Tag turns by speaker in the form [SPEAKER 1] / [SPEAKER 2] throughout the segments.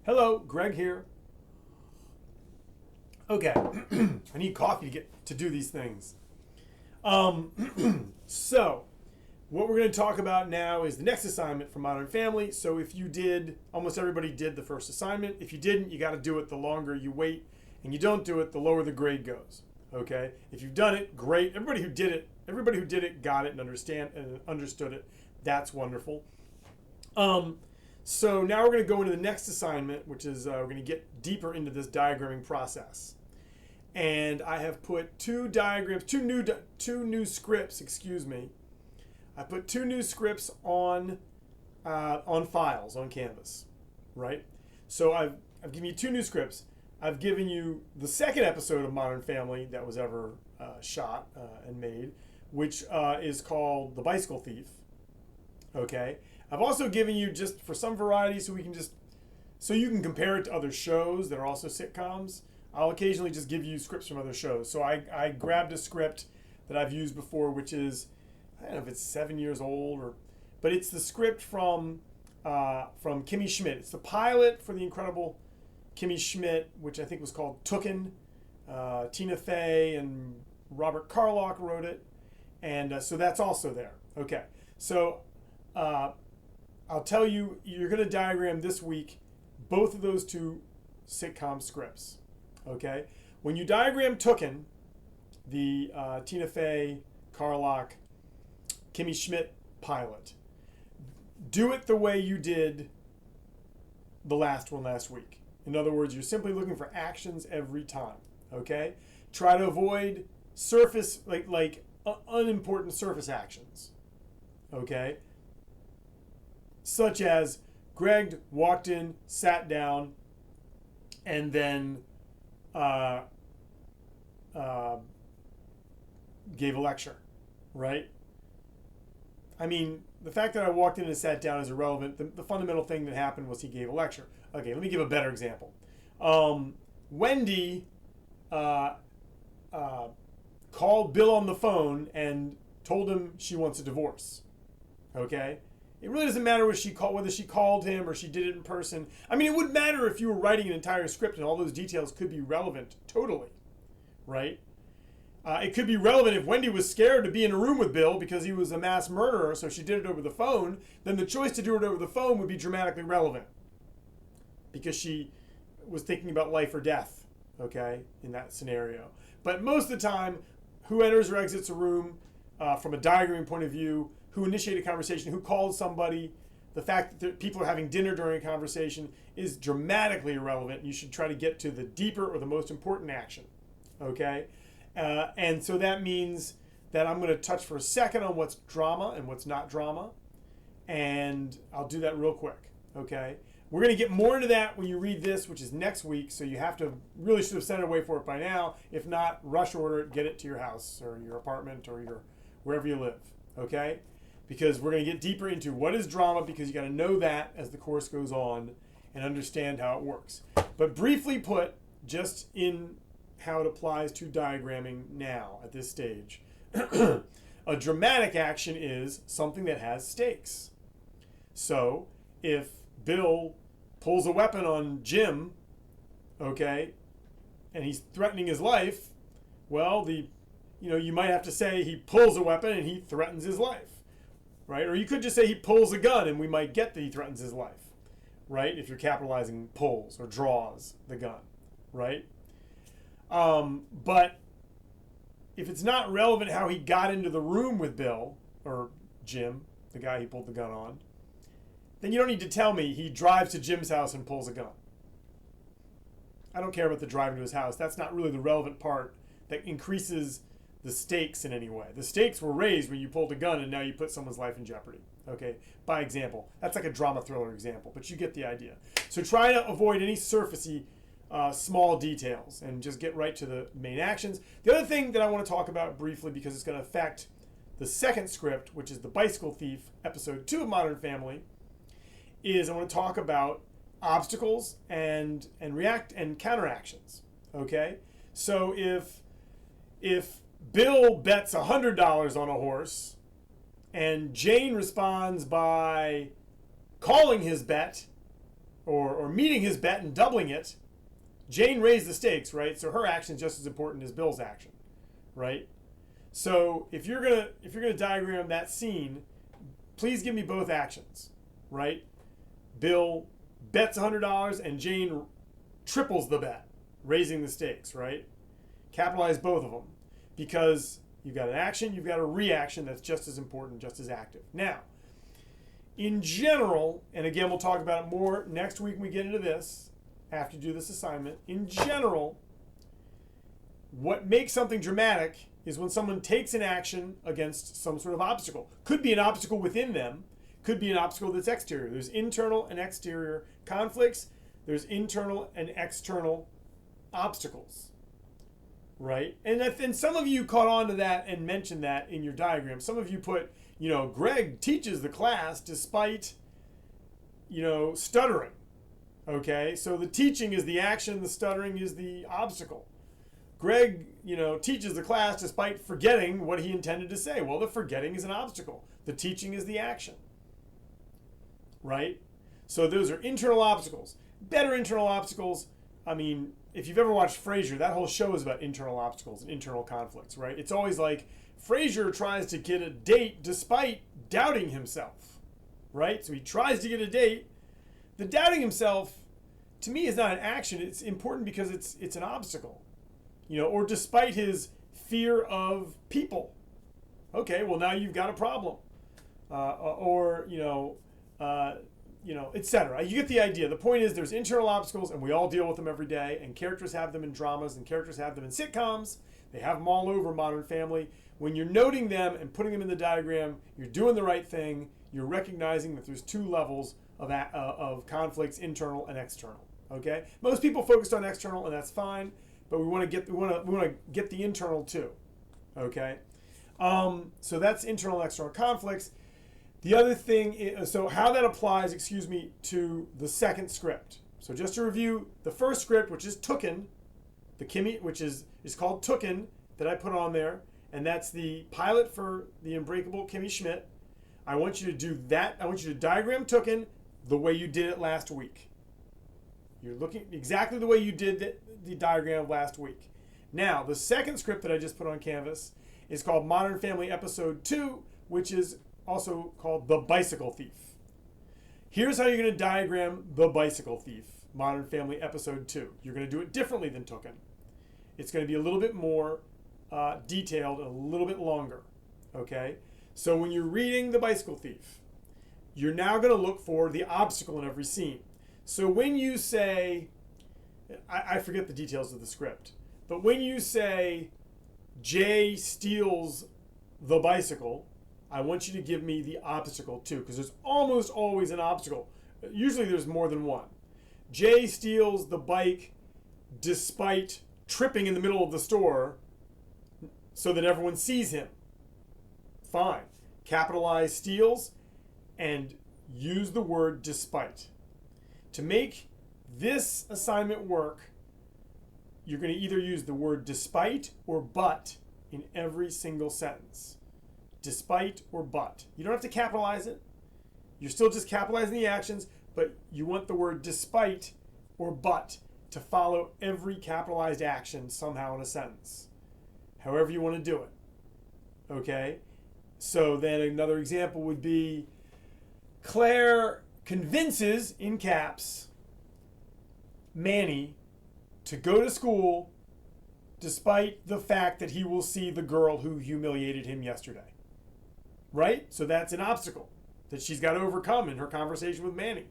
[SPEAKER 1] Hello, Greg here. Okay, I need coffee to get to do these things. So, what we're going to talk about now is the next assignment for Modern Family. So if you did, almost everybody did the first assignment. If you didn't, you got to do it the longer you wait, and you don't do it, the lower the grade goes. Okay, if you've done it, great. Everybody who did it got it and understood it. That's wonderful. So now we're going to go into the next assignment, which is we're going to get deeper into this diagramming process. And I have put two new scripts. Excuse me. I put two new scripts on files on Canvas, right? So I've given you two new scripts. I've given you the second episode of Modern Family that was ever shot and made, which is called The Bicycle Thief. Okay. I've also given you, just for some variety, so you can compare it to other shows that are also sitcoms. I'll occasionally just give you scripts from other shows. So I grabbed a script that I've used before, which is, I don't know if it's 7 years old, but it's the script from Kimmy Schmidt. It's the pilot for the incredible Kimmy Schmidt, which I think was called Tooken. Tina Fey and Robert Carlock wrote it, and so that's also there. Okay, so I'll tell you, you're going to diagram this week both of those two sitcom scripts. Okay, when you diagram Tooken, the Tina Fey, Carlock, Kimmy Schmidt pilot, do it the way you did the last one last week. In other words, you're simply looking for actions every time. Okay, try to avoid surface unimportant surface actions. Okay, such as Greg walked in, sat down, and then gave a lecture, right? I mean, the fact that I walked in and sat down is irrelevant. The fundamental thing that happened was he gave a lecture. Okay, let me give a better example. Wendy called Bill on the phone and told him she wants a divorce. Okay? It really doesn't matter whether she called him or she did it in person. I mean, it wouldn't matter if you were writing an entire script and all those details could be relevant, totally, right? It could be relevant if Wendy was scared to be in a room with Bill because he was a mass murderer, so she did it over the phone. Then the choice to do it over the phone would be dramatically relevant because she was thinking about life or death, okay, in that scenario. But most of the time, who enters or exits a room from a diagramming point of view, who initiated a conversation, who called somebody, the fact that people are having dinner during a conversation is dramatically irrelevant. You should try to get to the deeper or the most important action, okay? And so that means that I'm going to touch for a second on what's drama and what's not drama, and I'll do that real quick, okay? We're going to get more into that when you read this, which is next week, so you really should have sent it away for it by now. If not, rush order it, get it to your house or your apartment or wherever you live, okay? Because we're going to get deeper into what is drama, because you got to know that as the course goes on and understand how it works. But briefly put, just in how it applies to diagramming now at this stage, a dramatic action is something that has stakes. So if Bill pulls a weapon on Jim, okay, and he's threatening his life, well, you might have to say he pulls a weapon and he threatens his life, right? Or you could just say he pulls a gun and we might get that he threatens his life, right? If you're capitalizing pulls or draws the gun, right? But if it's not relevant how he got into the room with Bill or Jim, the guy he pulled the gun on, then you don't need to tell me he drives to Jim's house and pulls a gun. I don't care about the driving to his house. That's not really the relevant part that increases the stakes in any way. The stakes were raised when you pulled a gun and now you put someone's life in jeopardy. Okay, by example. That's like a drama thriller example, but you get the idea. So try to avoid any surfacey small details and just get right to the main actions. The other thing that I want to talk about briefly, because it's going to affect the second script, which is The Bicycle Thief, episode 2 of Modern Family, is I want to talk about obstacles and react and counteractions. Okay, so if Bill bets $100 on a horse and Jane responds by calling his bet or meeting his bet and doubling it, Jane raised the stakes, right? So her action is just as important as Bill's action, right? So if you're gonna diagram that scene, please give me both actions, right? Bill bets $100 and Jane triples the bet, raising the stakes, right? Capitalize both of them, because you've got an action, you've got a reaction that's just as important, just as active. Now, in general, and again, we'll talk about it more next week when we get into this, after you do this assignment. In general, what makes something dramatic is when someone takes an action against some sort of obstacle. Could be an obstacle within them, could be an obstacle that's exterior. There's internal and exterior conflicts. There's internal and external obstacles, right? And some of you caught on to that and mentioned that in your diagram. Some of you put, Greg teaches the class despite, stuttering, okay? So the teaching is the action, the stuttering is the obstacle. Greg, teaches the class despite forgetting what he intended to say. Well, the forgetting is an obstacle. The teaching is the action, right? So those are internal obstacles. Better internal obstacles, if you've ever watched Frasier, that whole show is about internal obstacles and internal conflicts, right? It's always like Frasier tries to get a date despite doubting himself, right? So he tries to get a date. The doubting himself, to me, is not an action. It's important because it's an obstacle, or despite his fear of people. Okay, well, now you've got a problem. Etc. You get the idea. The point is there's internal obstacles, and we all deal with them every day, and characters have them in dramas, and characters have them in sitcoms. They have them all over Modern Family. When you're noting them and putting them in the diagram, you're doing the right thing. You're recognizing that there's two levels of conflicts, internal and external. Okay? Most people focused on external, and that's fine, but we want to get the internal too. Okay? So that's internal and external conflicts. The other thing is, so how that applies, to the second script. So just to review, the first script, which is Tooken, the Kimmy, which is called Tooken, that I put on there, and that's the pilot for the Unbreakable Kimmy Schmidt. I want you to do that. I want you to diagram Tooken the way you did it last week. You're looking exactly the way you did the diagram last week. Now, the second script that I just put on Canvas is called Modern Family Episode 2, which is also called The Bicycle Thief. Here's how you're going to diagram The Bicycle Thief, Modern Family Episode 2. You're going to do it differently than Tooken. It's going to be a little bit more detailed and a little bit longer, okay? So when you're reading The Bicycle Thief, you're now going to look for the obstacle in every scene. So when you say, I forget the details of the script, but when you say Jay steals the bicycle, I want you to give me the obstacle too, because there's almost always an obstacle. Usually there's more than one. Jay steals the bike despite tripping in the middle of the store so that everyone sees him. Fine. Capitalize steals and use the word despite. To make this assignment work, you're going to either use the word despite or but in every single sentence. Despite or but. You don't have to capitalize it. You're still just capitalizing the actions, but you want the word despite or but to follow every capitalized action somehow in a sentence. However you want to do it. Okay? So then another example would be Claire convinces, in caps, Manny to go to school despite the fact that he will see the girl who humiliated him yesterday. Right? So that's an obstacle that she's got to overcome in her conversation with Manny.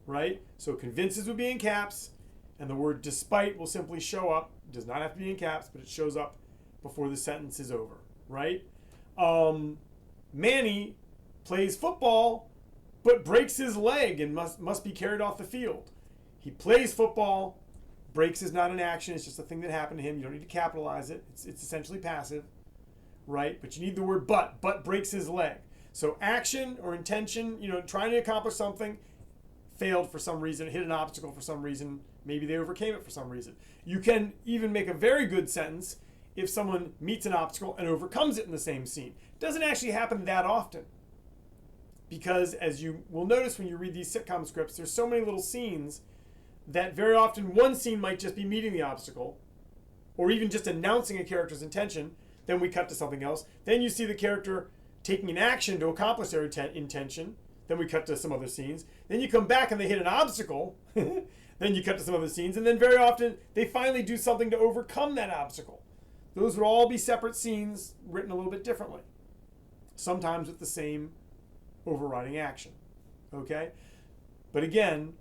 [SPEAKER 1] Right? So convinces would be in caps, and the word despite will simply show up. It does not have to be in caps, but it shows up before the sentence is over. Right? Manny plays football, but breaks his leg and must be carried off the field. He plays football. Breaks is not an action. It's just a thing that happened to him. You don't need to capitalize it. It's essentially passive. Right? But you need the word but. But breaks his leg. So action or intention, trying to accomplish something, failed for some reason, hit an obstacle for some reason. Maybe they overcame it for some reason. You can even make a very good sentence if someone meets an obstacle and overcomes it in the same scene. It doesn't actually happen that often. because as you will notice when you read these sitcom scripts, there's so many little scenes that very often one scene might just be meeting the obstacle or even just announcing a character's intention. Then we cut to something else. Then you see the character taking an action to accomplish their intention. Then we cut to some other scenes. Then you come back and they hit an obstacle. Then you cut to some other scenes. And then very often they finally do something to overcome that obstacle. Those would all be separate scenes written a little bit differently. Sometimes with the same overriding action. Okay? But again,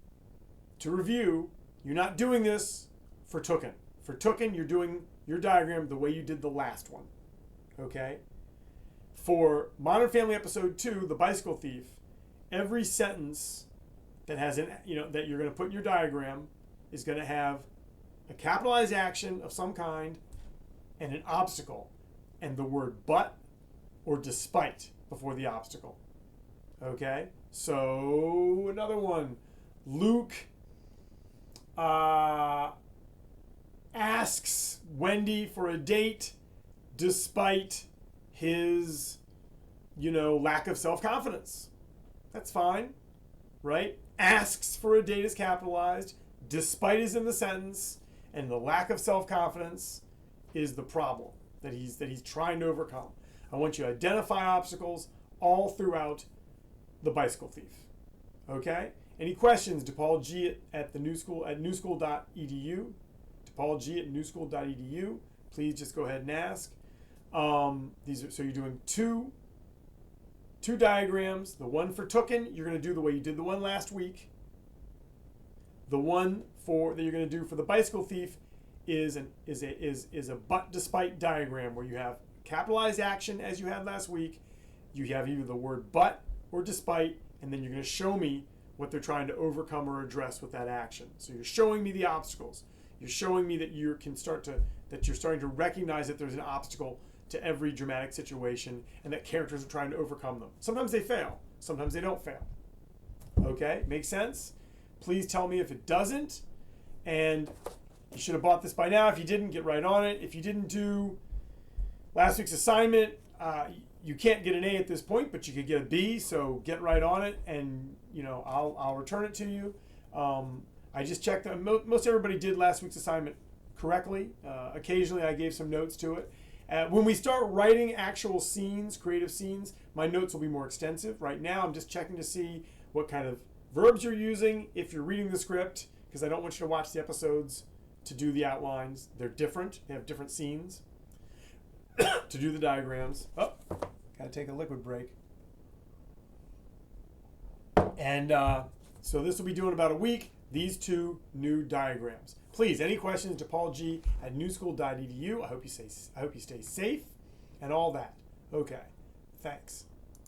[SPEAKER 1] to review, you're not doing this for Tooken. For Tooken, you're doing your diagram the way you did the last one. Okay? For Modern Family Episode 2, The Bicycle Thief, every sentence that has that you're going to put in your diagram is going to have a capitalized action of some kind and an obstacle and the word but or despite before the obstacle. Okay? So another one. Luke asks Wendy for a date despite his, lack of self-confidence. That's fine, right? Asks for a date is capitalized, despite is in the sentence, and the lack of self-confidence is the problem that he's trying to overcome. I want you to identify obstacles all throughout The Bicycle Thief. Okay? Any questions? DePaulG at the New School at newschool.edu. DePaulG at newschool.edu. Please just go ahead and ask. So you're doing two diagrams. The one for Tooken, you're going to do the way you did the one last week. The one that you're going to do for The Bicycle Thief is a but despite diagram where you have capitalized action as you had last week. You have either the word but or despite, and then you're going to show me what they're trying to overcome or address with that action. So you're showing me the obstacles. You're showing me that you're starting to recognize that there's an obstacle to every dramatic situation and that characters are trying to overcome them. Sometimes they fail. Sometimes they don't fail. Okay? Makes sense? Please tell me if it doesn't. And you should have bought this by now. If you didn't, get right on it. If you didn't do last week's assignment, you can't get an A at this point, but you could get a B. So get right on it, and I'll return it to you. I just checked that most everybody did last week's assignment correctly. Occasionally, I gave some notes to it. When we start writing actual scenes, creative scenes, my notes will be more extensive. Right now, I'm just checking to see what kind of verbs you're using if you're reading the script, because I don't want you to watch the episodes to do the outlines. They're different. They have different scenes to do the diagrams. Oh, gotta take a liquid break. And so this will be doing about a week, these two new diagrams. Please, any questions, DePaulG at newschool.edu. I hope you stay safe and all that. Okay, thanks.